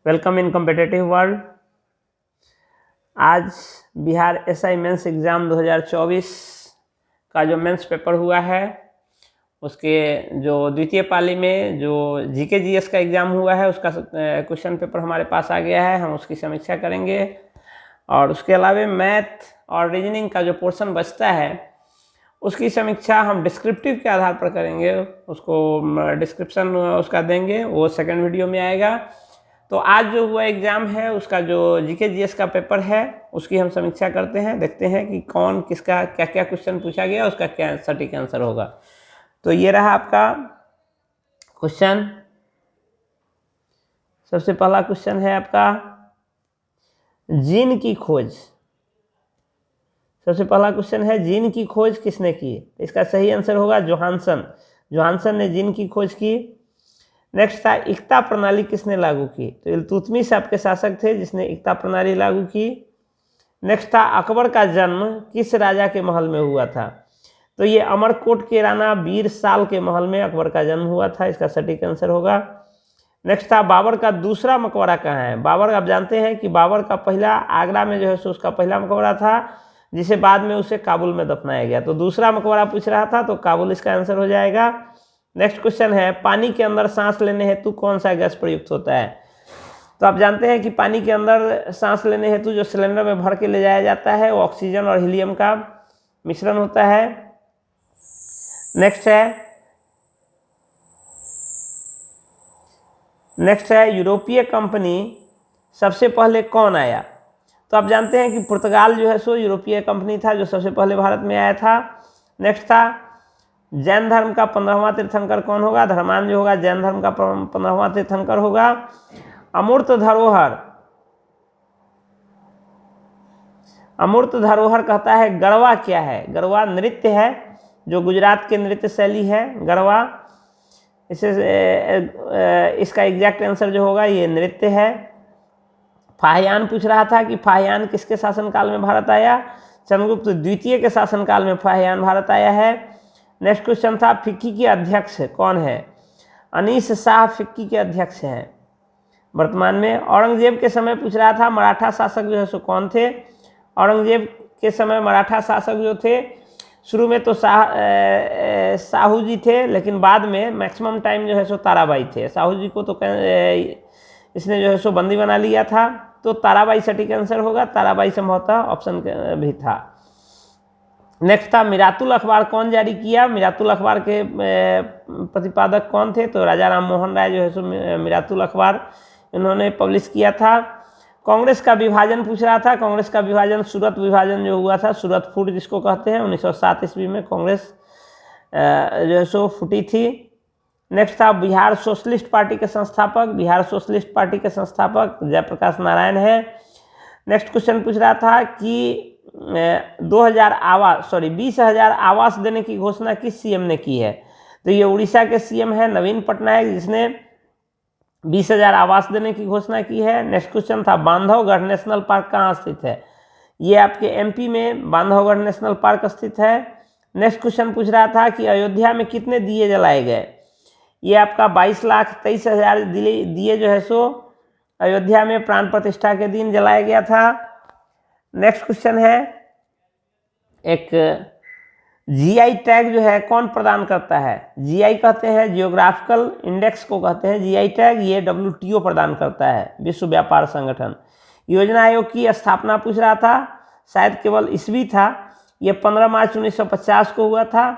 Welcome in competitive world. आज Bihar SI mains exam 2024 का जो मेंस पेपर हुआ है उसके जो द्वितीय पाली में जो जीके जीएस का एग्ज़ाम हुआ है उसका क्वेश्चन पेपर हमारे पास आ गया है। हम उसकी समीक्षा करेंगे और उसके अलावा मैथ और रीजनिंग का जो पोर्शन बचता है उसकी समीक्षा हम डिस्क्रिप्टिव के आधार पर करेंगे। उसको डिस्क्रिप्शन उसका देंगे, वो सेकंड वीडियो में आएगा। तो आज जो हुआ एग्ज़ाम है उसका जो जीके जीएस का पेपर है उसकी हम समीक्षा करते हैं, देखते हैं कि कौन किसका क्या क्या क्वेश्चन पूछा गया, उसका क्या सटीक आंसर होगा। तो ये रहा आपका क्वेश्चन। सबसे पहला क्वेश्चन है आपका जीन की खोज। सबसे पहला क्वेश्चन है जीन की खोज किसने की? इसका सही आंसर होगा जोहानसन। जोहानसन ने जीन की खोज की। नेक्स्ट था इक्ता प्रणाली किसने लागू की? तो इल्तुतमिश आपके शासक थे जिसने इक्ता प्रणाली लागू की। नेक्स्ट था अकबर का जन्म किस राजा के महल में हुआ था? तो ये अमरकोट के राणा बीर साल के महल में अकबर का जन्म हुआ था, इसका सटीक आंसर होगा। नेक्स्ट था बाबर का दूसरा मकबरा कहाँ है? बाबर, आप जानते हैं कि बाबर का पहला आगरा में जो है सो उसका पहला मकबरा था जिसे बाद में उसे काबुल में दफनाया गया। तो दूसरा मकबरा पूछ रहा था तो काबुल इसका आंसर हो जाएगा। नेक्स्ट क्वेश्चन है पानी के अंदर सांस लेने हेतु कौन सा गैस प्रयुक्त होता है? तो आप जानते हैं कि पानी के अंदर सांस लेने हेतु जो सिलेंडर में भर के ले जाया जाता है वो ऑक्सीजन और हीलियम का मिश्रण होता है। नेक्स्ट है यूरोपीय कंपनी सबसे पहले कौन आया? तो आप जानते हैं कि पुर्तगाल जो है सो यूरोपीय कंपनी था जो सबसे पहले भारत में आया था। नेक्स्ट था जैन धर्म का 15वां तीर्थंकर कौन होगा? धर्मान जो होगा जैन धर्म का 15वां तीर्थंकर होगा। अमूर्त धरोहर, अमूर्त धरोहर कहता है गरबा क्या है? गरबा नृत्य है जो गुजरात के नृत्य शैली है गरबा। इसे इसका एग्जैक्ट आंसर जो होगा ये नृत्य है। फाहियान पूछ रहा था कि फाहियान किसके शासनकाल में भारत आया? चंद्रगुप्त द्वितीय के शासनकाल में फाहियान भारत आया है। नेक्स्ट क्वेश्चन था फिक्की के अध्यक्ष कौन है? अनीस शाह फिक्की के अध्यक्ष हैं वर्तमान में। औरंगजेब के समय पूछ रहा था मराठा शासक जो है सो कौन थे? औरंगजेब के समय मराठा शासक जो थे शुरू में तो साहू जी थे, लेकिन बाद में मैक्सिमम टाइम जो है सो ताराबाई थे। साहू जी को तो इसने जो है सो बंदी बना लिया था, तो ताराबाई सटीक आंसर होगा। ताराबाई संभवतः ऑप्शन भी था। नेक्स्ट था मिरातुल अखबार कौन जारी किया? मिरातुल अखबार के प्रतिपादक कौन थे? तो राजा राम मोहन राय जो है सो मिरातुल अखबार इन्होंने पब्लिश किया था। कांग्रेस का विभाजन पूछ रहा था। कांग्रेस का विभाजन सूरत विभाजन जो हुआ था, सूरत फूट जिसको कहते हैं, 1907 ईस्वी में कांग्रेस जो है सो फूटी थी। नेक्स्ट था बिहार सोशलिस्ट पार्टी के संस्थापक। बिहार सोशलिस्ट पार्टी के संस्थापक जयप्रकाश नारायण है। नेक्स्ट क्वेश्चन पूछ रहा था कि 20,000 आवास देने की घोषणा किस सीएम ने की है? तो ये उड़ीसा के सीएम है नवीन पटनायक जिसने 20,000 आवास देने की घोषणा की है। नेक्स्ट क्वेश्चन था बांधवगढ़ नेशनल पार्क कहाँ स्थित है? ये आपके एमपी में बांधवगढ़ नेशनल पार्क स्थित है। नेक्स्ट क्वेश्चन पूछ रहा था कि अयोध्या में कितने दिए जलाए गए? ये आपका 22,23,000 दिए जो है सो अयोध्या में प्राण प्रतिष्ठा के दिन जलाया गया था। नेक्स्ट क्वेश्चन है एक जीआई टैग जो है कौन प्रदान करता है? जीआई कहते हैं जियोग्राफिकल इंडेक्स को कहते हैं जीआई टैग, ये डब्ल्यूटीओ प्रदान करता है, विश्व व्यापार संगठन। योजना आयोग की स्थापना पूछ रहा था, शायद केवल ईस्वी था, ये 15 मार्च 1950 को हुआ था।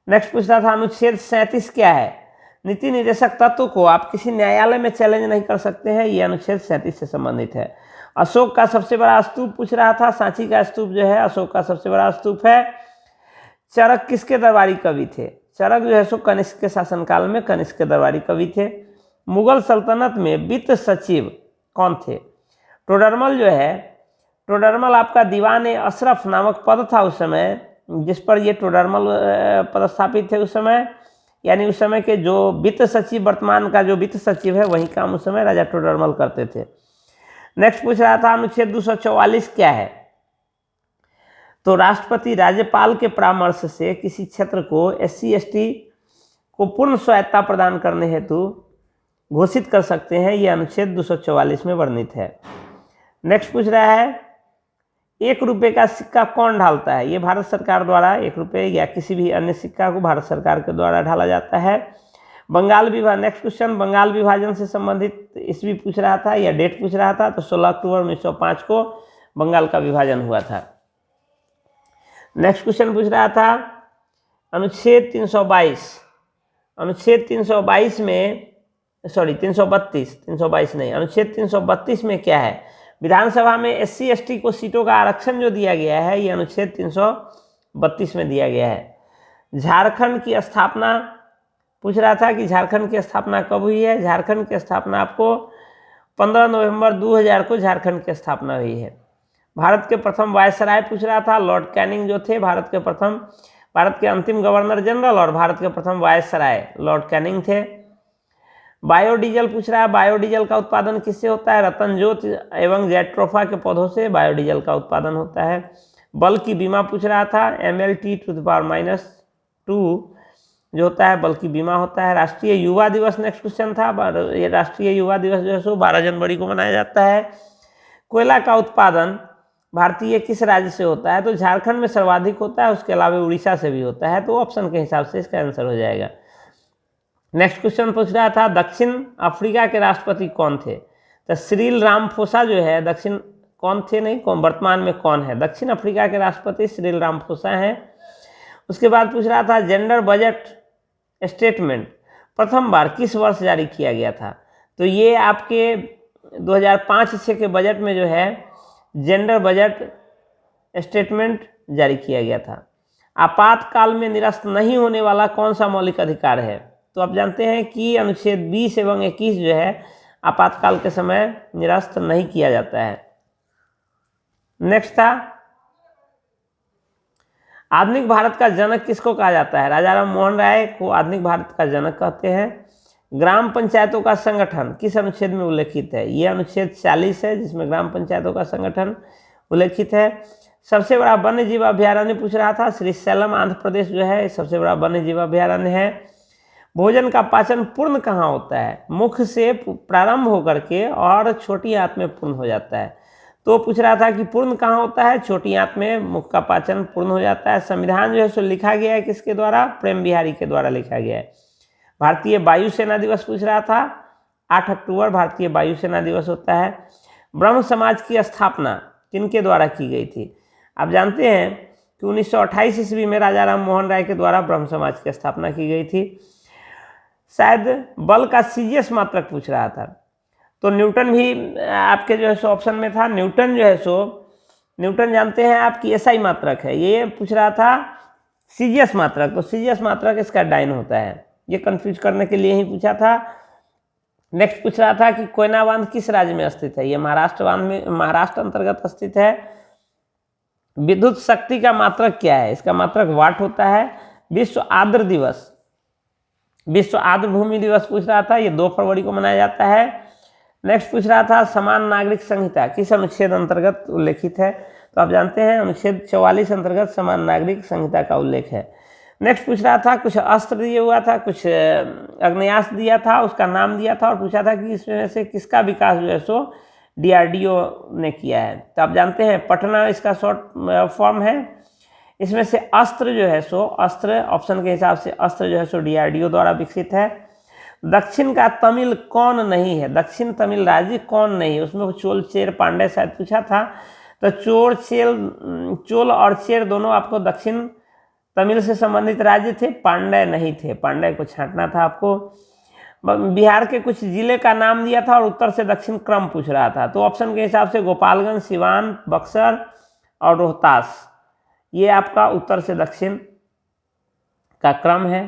नेक्स्ट पूछ रहा था अनुच्छेद 37 क्या है? नीति निर्देशक तत्व को आप किसी न्यायालय में चैलेंज नहीं कर सकते हैं, ये अनुच्छेद 37 से संबंधित है। अशोक का सबसे बड़ा स्तूप पूछ रहा था। सांची का स्तूप जो है अशोक का सबसे बड़ा स्तूप है। चरक किसके दरबारी कवि थे? चरक जो है सो कनिष्क के शासनकाल में कनिष्क के दरबारी कवि थे। मुगल सल्तनत में वित्त सचिव कौन थे? टोडरमल जो है, टोडरमल आपका दीवान अशरफ नामक पद था उस समय जिस पर ये टोडरमल पदस्थापित थे उस समय, यानी उस समय के जो वित्त सचिव, वर्तमान का जो वित्त सचिव है वही काम उस समय राजा टोडरमल करते थे। नेक्स्ट पूछ रहा था अनुच्छेद 244 क्या है? तो राष्ट्रपति राज्यपाल के परामर्श से किसी क्षेत्र को SC ST को पूर्ण स्वायत्ता प्रदान करने हेतु घोषित कर सकते हैं, ये अनुच्छेद 244 में वर्णित है। नेक्स्ट पूछ रहा है 1 रुपये का सिक्का कौन ढालता है? ये भारत सरकार द्वारा 1 रुपये या किसी भी अन्य सिक्का को भारत सरकार के द्वारा ढाला जाता है। बंगाल विभाजन, नेक्स्ट क्वेश्चन बंगाल विभाजन से संबंधित ईस्वी पूछ रहा था या डेट पूछ रहा था, तो 16 अक्टूबर 1905 को बंगाल का विभाजन हुआ था। नेक्स्ट क्वेश्चन पूछ रहा था अनुच्छेद 322, अनुच्छेद 322 में, सॉरी 332 नहीं, अनुच्छेद 332 में क्या है? विधानसभा में SC ST को सीटों का आरक्षण जो दिया गया है, ये अनुच्छेद 332 में दिया गया है। झारखंड की स्थापना पूछ रहा था कि झारखंड की स्थापना कब हुई है? झारखंड की स्थापना आपको 15 नवंबर 2000 को झारखंड की स्थापना हुई है। भारत के प्रथम वायसराय पूछ रहा था, लॉर्ड कैनिंग जो थे भारत के अंतिम गवर्नर जनरल और भारत के प्रथम वायसराय लॉर्ड कैनिंग थे। बायोडीजल पूछ रहा है, बायोडीजल का उत्पादन किससे होता है? रतनजोत एवं जेट्रोफा के पौधों से बायोडीजल का उत्पादन होता है। बल की बीमा पूछ रहा था, MLT⁻² जो होता है बल की बीमा होता है। राष्ट्रीय युवा दिवस नेक्स्ट क्वेश्चन था, ये राष्ट्रीय युवा दिवस जो है सो 12 जनवरी को मनाया जाता है। कोयला का उत्पादन भारतीय किस राज्य से होता है? तो झारखंड में सर्वाधिक होता है, उसके अलावा उड़ीसा से भी होता है, तो ऑप्शन के हिसाब से इसका आंसर हो जाएगा। नेक्स्ट क्वेश्चन पूछ रहा था दक्षिण अफ्रीका के राष्ट्रपति कौन थे? तो सिरिल रामाफोसा जो है, दक्षिण कौन थे नहीं, कौन वर्तमान में कौन है? दक्षिण अफ्रीका के राष्ट्रपति सिरिल रामाफोसा हैं। उसके बाद पूछ रहा था जेंडर बजट स्टेटमेंट प्रथम बार किस वर्ष जारी किया गया था? तो ये आपके 2005-06 के बजट में जो है जेंडर बजट स्टेटमेंट जारी किया गया था। आपातकाल में निरस्त नहीं होने वाला कौन सा मौलिक अधिकार है? तो आप जानते हैं कि अनुच्छेद 20 एवं 21 जो है आपातकाल के समय निरस्त नहीं किया जाता है। नेक्स्ट था आधुनिक भारत का जनक किसको कहा जाता है? राजा राम मोहन राय को आधुनिक भारत का जनक कहते हैं। ग्राम पंचायतों का संगठन किस अनुच्छेद में उल्लेखित है? ये अनुच्छेद 40 है, जिसमें ग्राम पंचायतों का संगठन उल्लेखित है। सबसे बड़ा वन्य जीव अभ्यारण्य पूछ रहा था, श्रीशैलम आंध्र प्रदेश जो है सबसे बड़ा वन्य जीव अभ्यारण्य है। भोजन का पाचन पूर्ण कहाँ होता है? मुख से प्रारंभ होकर के और छोटी आंत में पूर्ण हो जाता है। तो पूछ रहा था कि पूर्ण कहाँ होता है? छोटी आंत में मुख का पाचन पूर्ण हो जाता है। संविधान जो है सो लिखा गया है किसके द्वारा? प्रेम बिहारी के द्वारा लिखा गया है। भारतीय वायुसेना दिवस पूछ रहा था, 8 अक्टूबर भारतीय वायुसेना दिवस होता है। ब्रह्म समाज की स्थापना किनके द्वारा की गई थी? आप जानते हैं कि 1928 ईस्वी में राजा राम मोहन राय के द्वारा ब्रह्म समाज की स्थापना की गई थी। शायद बल का CGS मात्रक पूछ रहा था, तो न्यूटन भी आपके जो है सो ऑप्शन में था। न्यूटन जो है सो, न्यूटन जानते हैं आपकी SI मात्रक है, ये पूछ रहा था CGS मात्रक, तो CGS मात्रक इसका डाइन होता है, ये कंफ्यूज करने के लिए ही पूछा था। नेक्स्ट पूछ रहा था कि कोयना बांध किस राज्य में स्थित है? ये महाराष्ट्र अंतर्गत स्थित है। विद्युत शक्ति का मात्रक क्या है? इसका मात्रक वाट होता है। विश्व आर्द्र दिवस, विश्व आर्द्र भूमि दिवस पूछ रहा था, ये 2 फरवरी को मनाया जाता है। नेक्स्ट पूछ रहा था समान नागरिक संहिता किस अनुच्छेद अंतर्गत उल्लेखित है? तो आप जानते हैं अनुच्छेद 44 अंतर्गत समान नागरिक संहिता का उल्लेख है। नेक्स्ट पूछ रहा था कुछ अस्त्र दिया हुआ था, कुछ अग्नेयास्त्र दिया था, उसका नाम दिया था और पूछा था कि इसमें से किसका विकास जो है सो DRDO ने किया है? तो आप जानते हैं पटना इसका शॉर्ट फॉर्म है। इसमें से अस्त्र जो है सो, अस्त्र ऑप्शन के हिसाब से अस्त्र जो है सो DRDO द्वारा विकसित है। दक्षिण का तमिल कौन नहीं है? दक्षिण तमिल राज्य कौन नहीं है? उसमें चोल चेर पांडे शायद पूछा था, तो चोल और चेर दोनों आपको दक्षिण तमिल से संबंधित राज्य थे, पांडे नहीं थे, पांडे को छांटना था आपको। बिहार के कुछ जिले का नाम दिया था और उत्तर से दक्षिण क्रम पूछ रहा था, तो ऑप्शन के हिसाब से गोपालगंज, सिवान, बक्सर और रोहतास, ये आपका उत्तर से दक्षिण का क्रम है।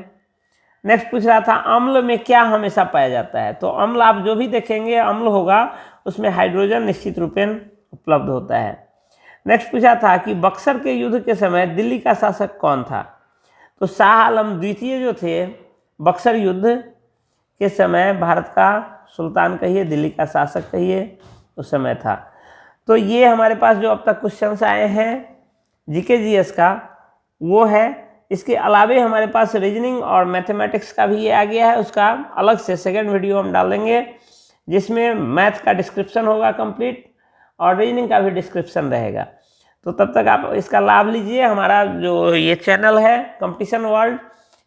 नेक्स्ट पूछ रहा था अम्ल में क्या हमेशा पाया जाता है? तो अम्ल आप जो भी देखेंगे अम्ल होगा, उसमें हाइड्रोजन निश्चित रूपेण उपलब्ध होता है। नेक्स्ट पूछा था कि बक्सर के युद्ध के समय दिल्ली का शासक कौन था? तो शाह आलम द्वितीय जो थे, बक्सर युद्ध के समय भारत का सुल्तान कहिए, दिल्ली का शासक कहिए, उस समय था। तो ये हमारे पास जो अब तक क्वेश्चंस आए हैं GK GS का, वो है इसके अलावे हमारे पास रीजनिंग और मैथमेटिक्स का भी ये आ गया है, उसका अलग से सेकंड वीडियो हम डाल देंगे, जिसमें मैथ का डिस्क्रिप्शन होगा कंप्लीट और रीजनिंग का भी डिस्क्रिप्शन रहेगा। तो तब तक आप इसका लाभ लीजिए। हमारा जो ये चैनल है कंपटीशन वर्ल्ड,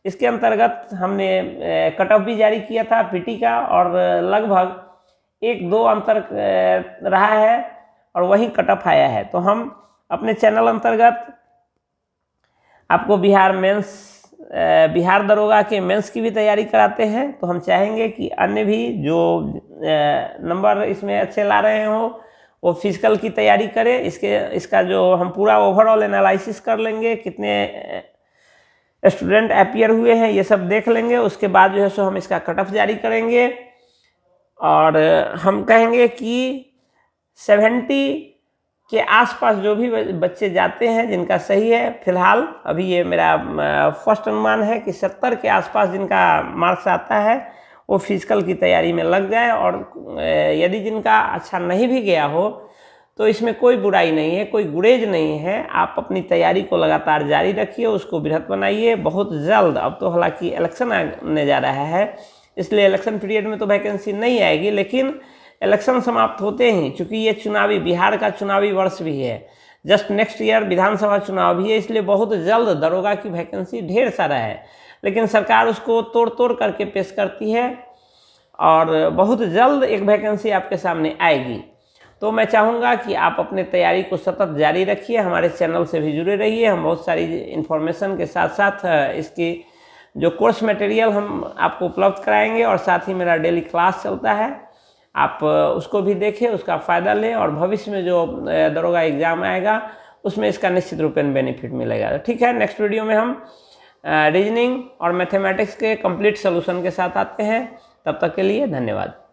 इसके अंतर्गत हमने कट ऑफ भी जारी किया था पीटी का, और लगभग 1-2 अंतर रहा है और वही कट ऑफ आया है। तो हम अपने चैनल अंतर्गत आपको बिहार दरोगा के मेंस की भी तैयारी कराते हैं। तो हम चाहेंगे कि अन्य भी जो नंबर इसमें अच्छे ला रहे हो वो फिजिकल की तैयारी करें। इसका जो हम पूरा ओवरऑल एनालिसिस कर लेंगे, कितने स्टूडेंट अपीयर हुए हैं ये सब देख लेंगे। उसके बाद जो है सो हम इसका कट ऑफ जारी करेंगे और हम कहेंगे कि 70 के आसपास जो भी बच्चे जाते हैं जिनका सही है, फिलहाल अभी ये मेरा फर्स्ट अनुमान है कि 70 के आसपास जिनका मार्क्स आता है वो फिजिकल की तैयारी में लग जाए। और यदि जिनका अच्छा नहीं भी गया हो तो इसमें कोई बुराई नहीं है, कोई गुरेज नहीं है। आप अपनी तैयारी को लगातार जारी रखिए, उसको बृहत बनाइए। बहुत जल्द, अब तो हालांकि इलेक्शन आने जा रहा है, इसलिए इलेक्शन पीरियड में तो वैकेंसी नहीं आएगी, लेकिन इलेक्शन समाप्त होते ही, चूँकि ये चुनावी, बिहार का चुनावी वर्ष भी है, जस्ट नेक्स्ट ईयर विधानसभा चुनाव भी है, इसलिए बहुत जल्द दरोगा की वैकेंसी ढेर सारा है, लेकिन सरकार उसको तोड़ करके पेश करती है और बहुत जल्द एक वैकेंसी आपके सामने आएगी। तो मैं चाहूँगा कि आप अपने तैयारी को सतत जारी रखिए, हमारे चैनल से भी जुड़े रहिए। हम बहुत सारी इन्फॉर्मेशन के साथ साथ इसकी जो कोर्स मटेरियल हम आपको उपलब्ध कराएंगे, और साथ ही मेरा डेली क्लास चलता है, आप उसको भी देखें, उसका फ़ायदा लें, और भविष्य में जो दरोगा एग्ज़ाम आएगा उसमें इसका निश्चित रूप में बेनिफिट मिलेगा। ठीक है, नेक्स्ट वीडियो में हम रीजनिंग और मैथमेटिक्स के कंप्लीट सोल्यूशन के साथ आते हैं। तब तक के लिए धन्यवाद।